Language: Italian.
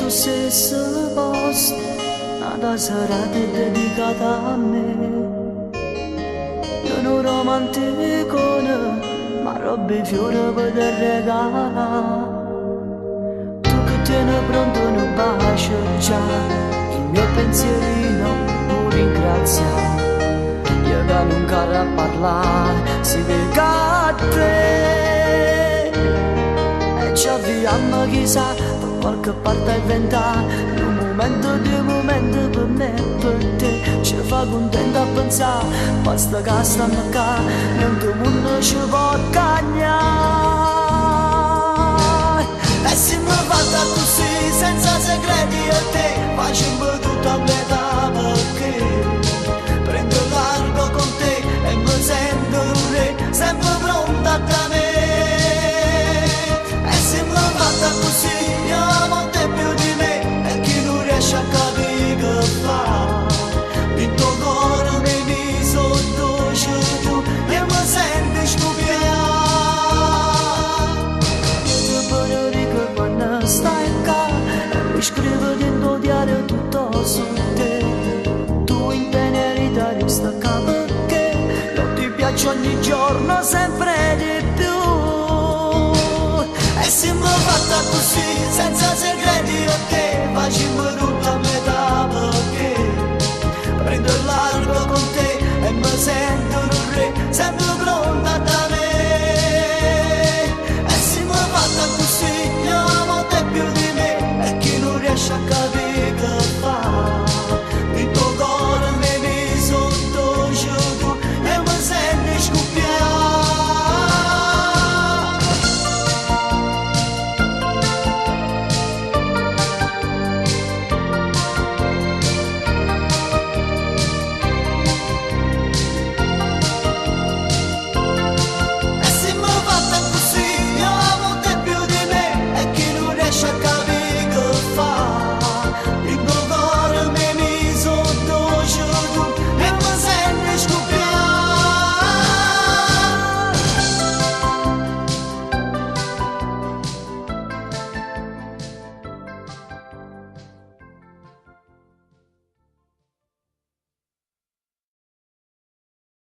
sullo stesso posto, una serata dedicata a me. Io non romanticone, ma robe fiori per te regalare. Tu che tieni pronto un bacio già, il mio pensierino può ringraziare. Io che non caro a parlare, si vede a te. E ci avviamo chissà, da qualche parte a inventare un momento per me e per te. Ci fa contento a pensare, basta che stiamo qua, niente mondo ci può cagnare. E se mi fatta così, senza segreti a te, facciamo tutto a metà perché prendo largo con te e mi sento un re, sempre pronta a me. E se mi fatta così, io amo te più di me, e chi non riesce a capire che fa, il tuo cuore mi viso dolce tu, e mi senti stupiare. Io voglio dire che quando stai qua, e mi scrivo dentro diario tutto su te. Tu in tenerità resta qua perché io ti piaccio ogni giorno sempre di più. E se mi fatta così, senza segreti a te, facciamo tutto a metà perché prendo il largo con te e mi sento un re, sempre pronta da me. E se mi fatta così, io amo te più di me, e chi non riesce a capire